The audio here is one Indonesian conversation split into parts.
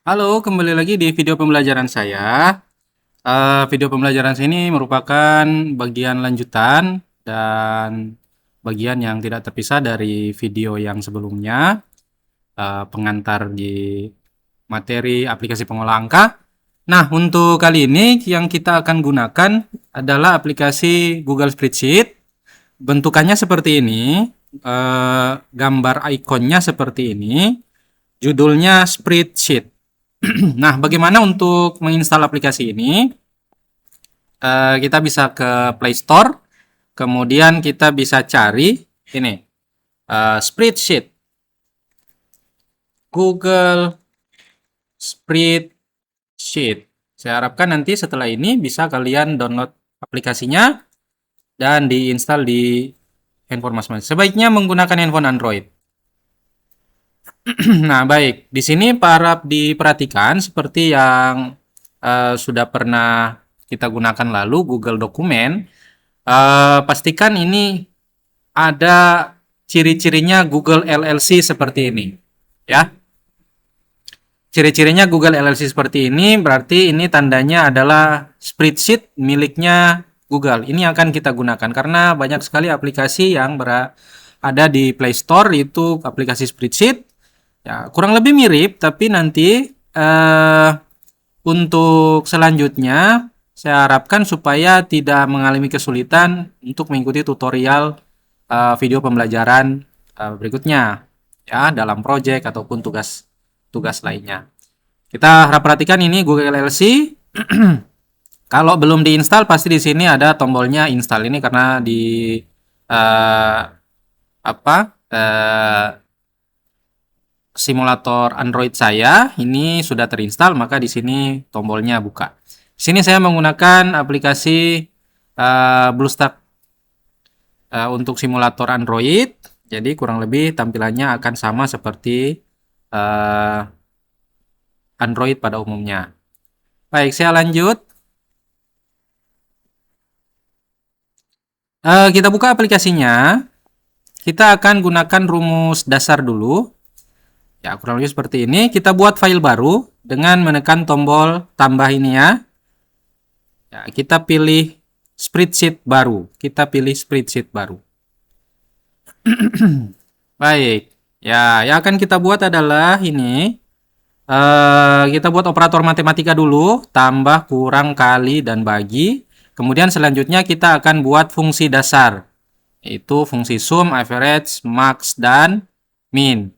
Halo, kembali lagi di video pembelajaran saya. Video pembelajaran ini merupakan bagian lanjutan dan bagian yang tidak terpisah dari video yang sebelumnya, pengantar di materi aplikasi pengolah angka. Nah, untuk kali ini yang kita akan gunakan adalah aplikasi Google Spreadsheet. Bentukannya seperti ini, gambar ikonnya seperti ini, judulnya Spreadsheet. Nah, bagaimana untuk menginstal aplikasi ini? Kita bisa ke Play Store, kemudian kita bisa cari ini, Spreadsheet, Google Spreadsheet. Saya harapkan nanti setelah ini bisa kalian download aplikasinya dan diinstal di handphone masing-masing. Sebaiknya menggunakan handphone Android. Nah, baik. Di sini diperhatikan seperti yang sudah pernah kita gunakan lalu, Google Dokumen. Pastikan ini ada ciri-cirinya Google LLC seperti ini, ya. Ciri-cirinya Google LLC seperti ini berarti ini tandanya adalah spreadsheet miliknya Google. Ini akan kita gunakan karena banyak sekali aplikasi yang ada di Play Store itu aplikasi spreadsheet. Ya, kurang lebih mirip, tapi nanti untuk selanjutnya saya harapkan supaya tidak mengalami kesulitan untuk mengikuti tutorial video pembelajaran berikutnya ya dalam project ataupun tugas lainnya. Kita harap perhatikan ini Google LLC. Kalau belum diinstal pasti di sini ada tombolnya install ini karena di simulator Android saya ini sudah terinstall, maka di sini tombolnya buka. Di sini saya menggunakan aplikasi BlueStack untuk simulator Android. Jadi kurang lebih tampilannya akan sama seperti Android pada umumnya. Baik, saya lanjut. Kita buka aplikasinya. Kita akan gunakan rumus dasar dulu. Ya, kurang lebih seperti ini. Kita buat file baru dengan menekan tombol tambah ini ya. Ya, kita pilih spreadsheet baru. Kita pilih spreadsheet baru. Baik. Ya, yang akan kita buat adalah ini. Kita buat operator matematika dulu. Tambah, kurang, kali, dan bagi. Kemudian selanjutnya kita akan buat fungsi dasar. Itu fungsi sum, average, max, dan min.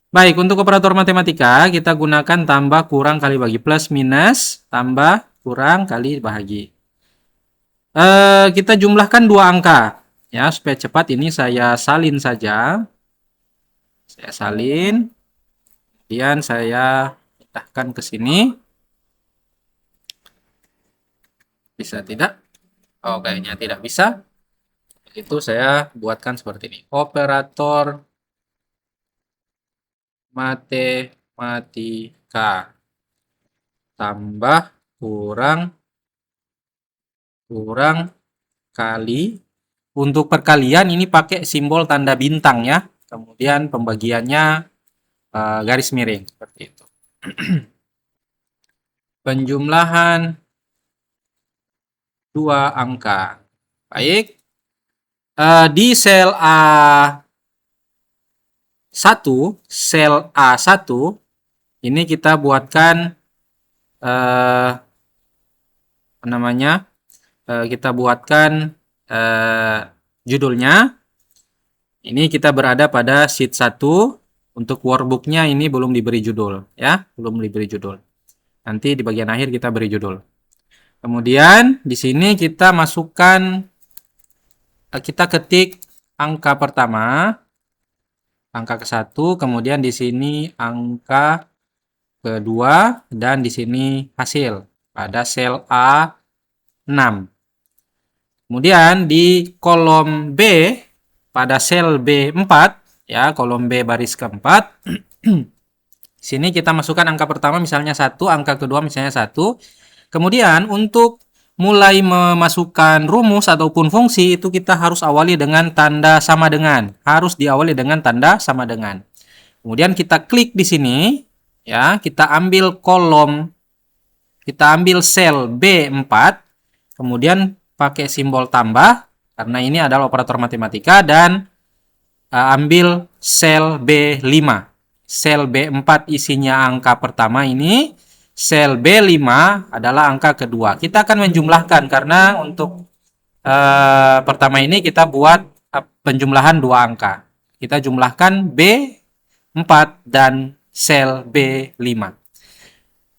Baik, untuk operator matematika kita gunakan tambah, kurang, kali, bagi, plus, minus, tambah, kurang, kali, bahagi. Kita jumlahkan dua angka. Ya, supaya cepat ini saya salin saja. Saya salin. Kemudian saya pindahkan ke sini. Bisa tidak? Oh, kayaknya tidak bisa. Itu saya buatkan seperti ini. Operator matematika tambah, kurang, kali. Untuk perkalian ini pakai simbol tanda bintang ya. Kemudian pembagiannya garis miring seperti itu. Penjumlahan dua angka. Baik. Di sel A1 ini kita buatkan kita buatkan judulnya. Ini kita berada pada sheet 1. Untuk workbooknya ini belum diberi judul ya, belum diberi judul. Nanti di bagian akhir kita beri judul. Kemudian di sini kita masukkan, kita ketik angka pertama, angka ke-1, kemudian di sini angka kedua, dan di sini hasil pada sel A6. Kemudian di kolom B pada sel B4 ya, kolom B baris keempat. Sini kita masukkan angka pertama misalnya 1, angka kedua misalnya 1. Kemudian untuk mulai memasukkan rumus ataupun fungsi itu kita harus awali dengan tanda sama dengan. Harus diawali dengan tanda sama dengan. Kemudian kita klik di sini ya, kita ambil kolom, kita ambil sel B4, kemudian pakai simbol tambah, karena ini adalah operator matematika, dan ambil sel B5. Sel B4 isinya angka pertama ini, sel B5 adalah angka kedua. Kita akan menjumlahkan, karena untuk pertama ini kita buat penjumlahan dua angka. Kita jumlahkan B4 dan sel B5.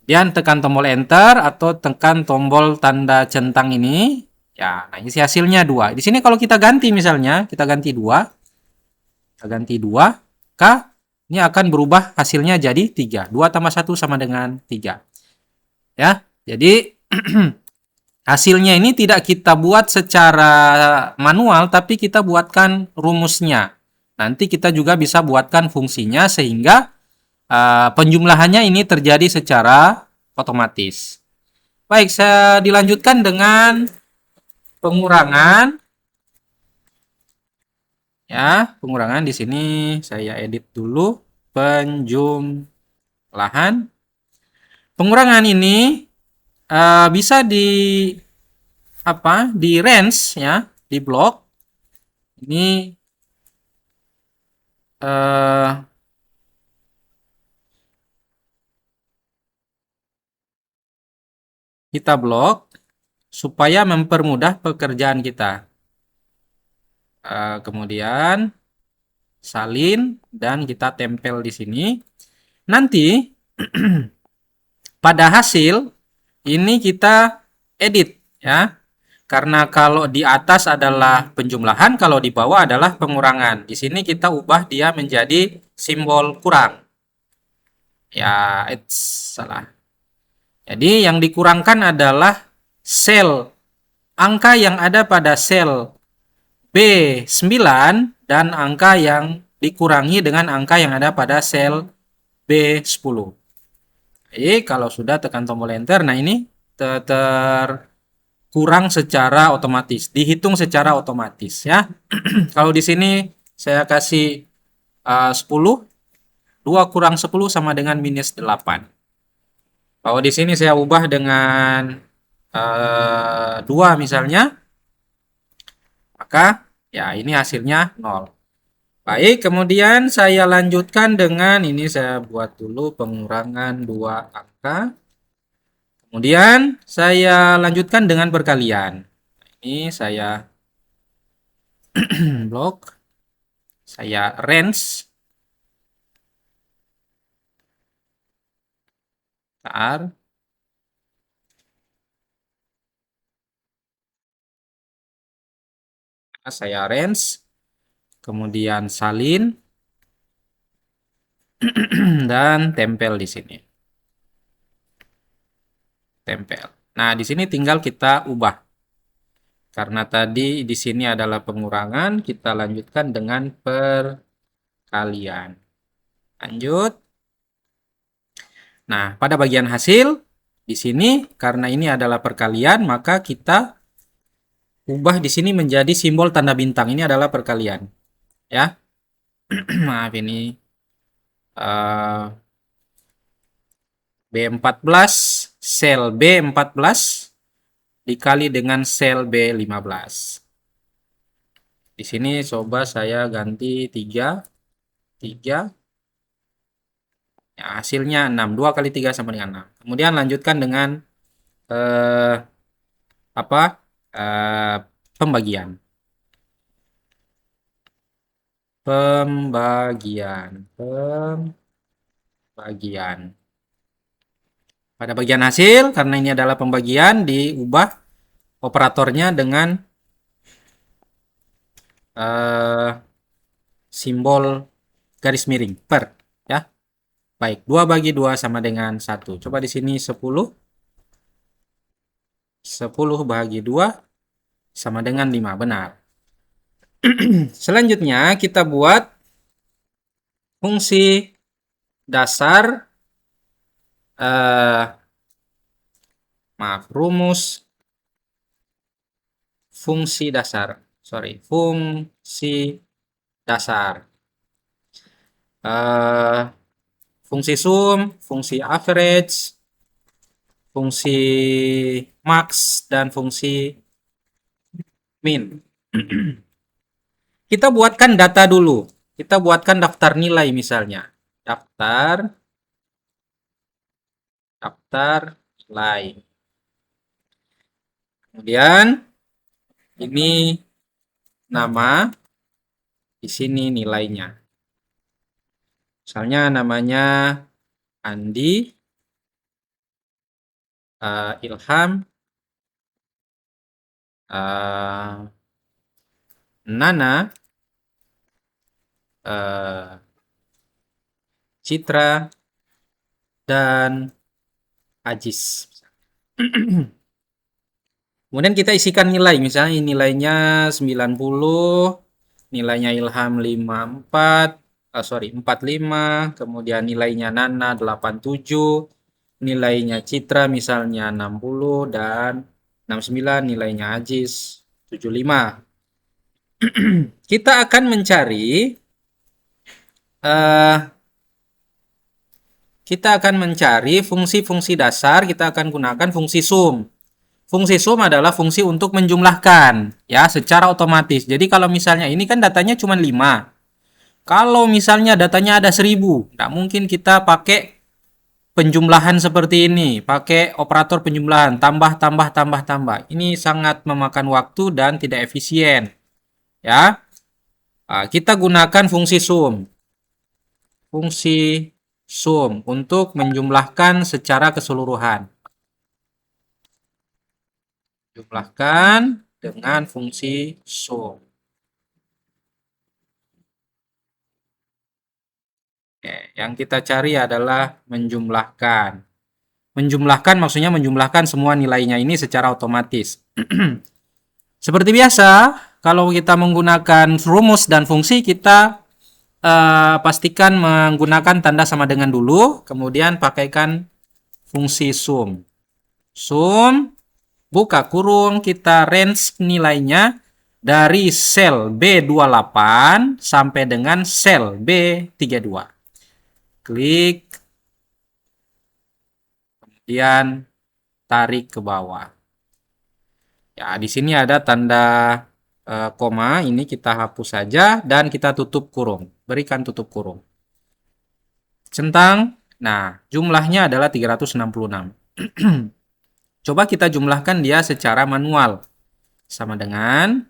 Kemudian tekan tombol enter atau tekan tombol tanda centang ini. Ya, nah ini hasilnya 2. Di sini kalau kita ganti misalnya, kita ganti 2. Kita ganti 2, maka ini akan berubah hasilnya jadi 3. 2 tambah 1 sama dengan 3. Ya, jadi hasilnya ini tidak kita buat secara manual, tapi kita buatkan rumusnya. Nanti kita juga bisa buatkan fungsinya sehingga penjumlahannya ini terjadi secara otomatis. Baik, saya dilanjutkan dengan pengurangan. Ya, pengurangan di sini saya edit dulu penjumlahan. Pengurangan ini bisa di range ya, di blok. Ini kita blok supaya mempermudah pekerjaan kita. Kemudian salin dan kita tempel di sini. Nanti pada hasil ini kita edit ya. Karena kalau di atas adalah penjumlahan, kalau di bawah adalah pengurangan. Di sini kita ubah dia menjadi simbol kurang. Ya, salah. Jadi yang dikurangkan adalah sel angka yang ada pada sel B9 dan angka yang dikurangi dengan angka yang ada pada sel B10. Jadi kalau sudah tekan tombol enter, nah ini terkurang secara otomatis, dihitung secara otomatis ya. Kalau di sini saya kasih 10, 2 kurang 10 sama dengan minus 8. Kalau di sini saya ubah dengan 2 misalnya, maka ya ini hasilnya 0. Baik, kemudian saya lanjutkan dengan ini, saya buat dulu pengurangan 2 angka. Kemudian saya lanjutkan dengan perkalian. Ini saya blok, saya range, tar, saya range, kemudian salin, dan tempel di sini. Tempel. Nah, di sini tinggal kita ubah. Karena tadi di sini adalah pengurangan, kita lanjutkan dengan perkalian. Lanjut. Nah, pada bagian hasil di sini karena ini adalah perkalian, maka kita ubah di sini menjadi simbol tanda bintang. Ini adalah perkalian. Ya. Maaf ini B14, sel B14 dikali dengan sel B15. Di sini coba saya ganti 3. Ya, hasilnya 6. 2 kali 3 sama dengan 6. Kemudian lanjutkan dengan pembagian. Pada bagian hasil, karena ini adalah pembagian, diubah operatornya dengan simbol garis miring per ya. Baik, 2 bagi 2 sama dengan 1. Coba di sini 10. 10 bagi 2 sama dengan 5, benar. Selanjutnya kita buat fungsi dasar, rumus fungsi dasar. Fungsi dasar. fungsi sum, fungsi average, fungsi max, dan fungsi min. Kita buatkan data dulu. Kita buatkan daftar nilai misalnya. Daftar nilai. Kemudian ini nama, di sini nilainya. Misalnya namanya Andi, Ilham, Nana, Citra, dan Ajis. Kemudian kita isikan nilai, misalnya nilainya 90, nilainya Ilham 45, kemudian nilainya Nana 87, nilainya Citra misalnya 60, dan 69 nilainya Ajis 75. Kita akan mencari fungsi-fungsi dasar. Kita akan gunakan fungsi sum. Fungsi sum adalah fungsi untuk menjumlahkan, ya, secara otomatis. Jadi kalau misalnya ini kan datanya cuma 5. Kalau misalnya datanya ada 1000, nggak mungkin kita pakai penjumlahan seperti ini, pakai operator penjumlahan, tambah, tambah, tambah, tambah. Ini sangat memakan waktu dan tidak efisien, ya. Kita gunakan fungsi sum. Fungsi sum untuk menjumlahkan secara keseluruhan. Jumlahkan dengan fungsi sum. Oke, yang kita cari adalah menjumlahkan. Menjumlahkan maksudnya menjumlahkan semua nilainya ini secara otomatis. Seperti biasa, kalau kita menggunakan rumus dan fungsi, kita pastikan menggunakan tanda sama dengan dulu, kemudian pakaikan fungsi sum. Sum, buka kurung, kita range nilainya dari sel B28 sampai dengan sel B32. Klik, kemudian tarik ke bawah. Ya, di sini ada tanda koma, ini kita hapus saja dan kita tutup kurung. Berikan tutup kurung. Centang, nah jumlahnya adalah 366. Coba kita jumlahkan dia secara manual. Sama dengan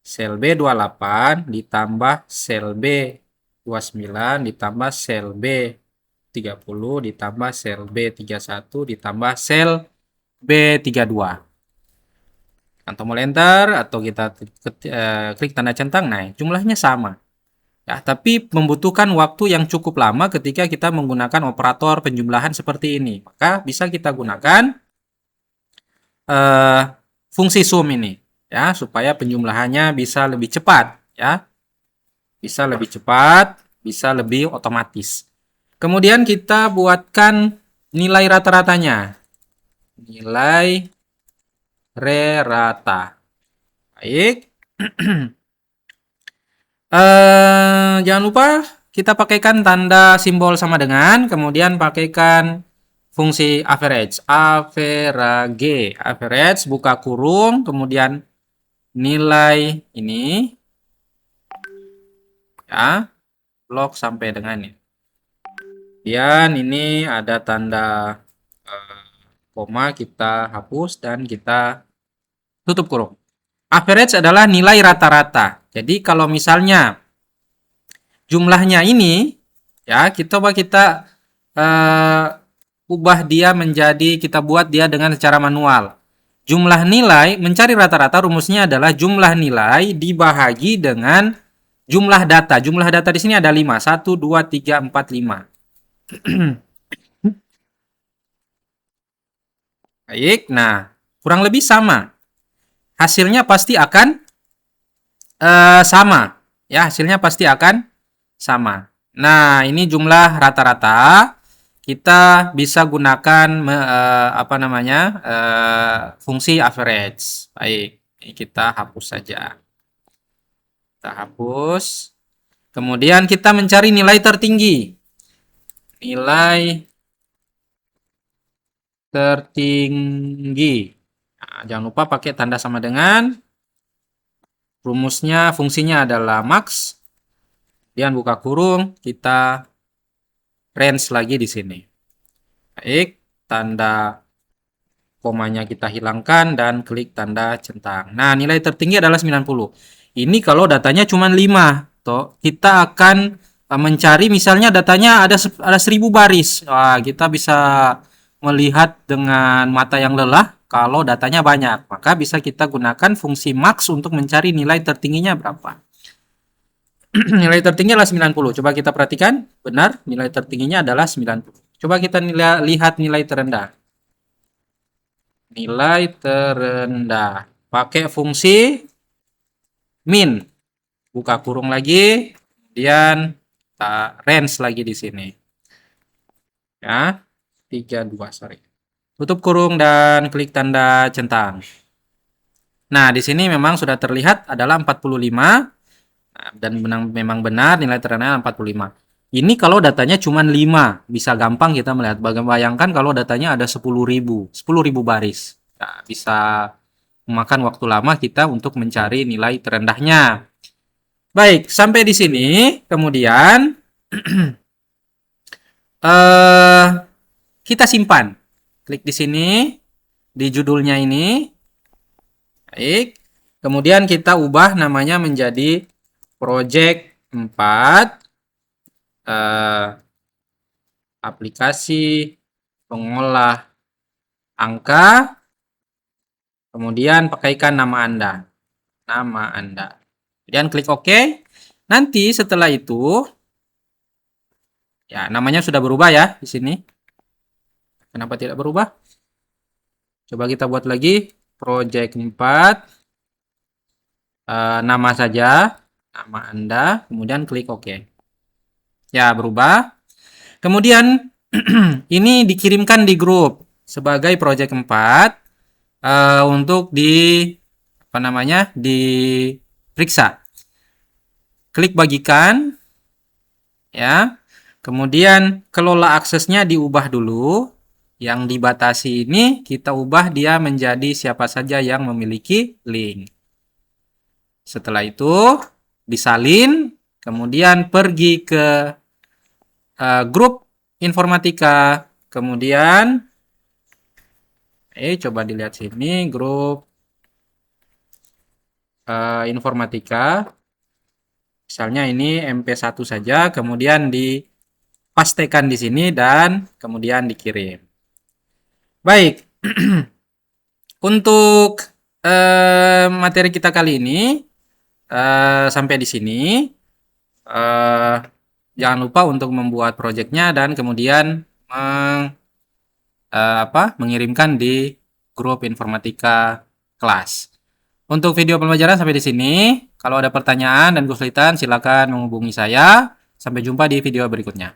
sel B28 ditambah sel B29 ditambah sel B30 ditambah sel B31 ditambah sel B32. Tekan tombol enter atau kita klik tanda centang, nah jumlahnya sama. Ya, tapi membutuhkan waktu yang cukup lama ketika kita menggunakan operator penjumlahan seperti ini. Maka bisa kita gunakan fungsi sum ini, ya, supaya penjumlahannya bisa lebih cepat, ya. Bisa lebih cepat, bisa lebih otomatis. Kemudian kita buatkan nilai rata-ratanya. Nilai rata. Baik. Jangan lupa kita pakaikan tanda simbol sama dengan, kemudian pakaikan fungsi average. Average, buka kurung, kemudian nilai ini, ya, blok sampai dengan ini. Kemudian ini ada tanda koma, kita hapus dan kita tutup kurung. Average adalah nilai rata-rata. Jadi kalau misalnya jumlahnya ini, ya, kita ubah dia menjadi, kita buat dia dengan secara manual. Jumlah nilai, mencari rata-rata rumusnya adalah jumlah nilai dibahagi dengan jumlah data. Jumlah data di sini ada 5. 1, 2, 3, 4, 5. Baik, nah kurang lebih sama. Hasilnya pasti akan sama. Ya, hasilnya pasti akan sama. Nah, ini jumlah rata-rata. Kita bisa gunakan fungsi average. Baik, ini kita hapus saja. Kita hapus. Kemudian kita mencari nilai tertinggi. Nilai tertinggi. Nah, jangan lupa pakai tanda sama dengan. Rumusnya, fungsinya adalah max. Kemudian buka kurung, kita range lagi di sini. Baik, tanda komanya kita hilangkan dan klik tanda centang. Nah, nilai tertinggi adalah 90. Ini kalau datanya cuma 5. Toh, kita akan mencari misalnya datanya ada 1000 baris. Wah, kita bisa melihat dengan mata yang lelah kalau datanya banyak. Maka bisa kita gunakan fungsi max untuk mencari nilai tertingginya berapa. Nilai tertinggi adalah 90. Coba kita perhatikan. Benar, nilai tertingginya adalah 90. Coba kita lihat nilai terendah. Nilai terendah. Pakai fungsi min. Buka kurung lagi. Kemudian kita range lagi di sini. Ya, 32, sorry. Tutup kurung dan klik tanda centang. Nah, di sini memang sudah terlihat adalah 45. Dan memang benar nilai terendah 45. Ini kalau datanya cuma 5, bisa gampang kita melihat. Bayangkan kalau datanya ada 10.000 baris. Nah, bisa memakan waktu lama kita untuk mencari nilai terendahnya. Baik, sampai di sini. Kemudian kita simpan. Klik di sini, di judulnya ini. Baik, kemudian kita ubah namanya menjadi project 4 aplikasi pengolah angka, kemudian pakaikan nama Anda. Kemudian klik OK. Nanti setelah itu, ya namanya sudah berubah ya di sini. Kenapa tidak berubah? Coba kita buat lagi project 4, nama saja, nama Anda, kemudian klik OK. Ya, berubah. Kemudian ini dikirimkan di grup sebagai project 4 untuk diperiksa. Klik bagikan ya. Kemudian kelola aksesnya diubah dulu. Yang dibatasi ini kita ubah dia menjadi siapa saja yang memiliki link. Setelah itu disalin, kemudian pergi ke grup informatika, kemudian coba dilihat sini grup informatika, misalnya ini MP1 saja, kemudian dipastekan di sini dan kemudian dikirim. Baik, untuk materi kita kali ini sampai di sini. Jangan lupa untuk membuat projectnya dan kemudian mengirimkan di grup informatika kelas. Untuk video pembelajaran sampai di sini. Kalau ada pertanyaan dan kesulitan silakan menghubungi saya. Sampai jumpa di video berikutnya.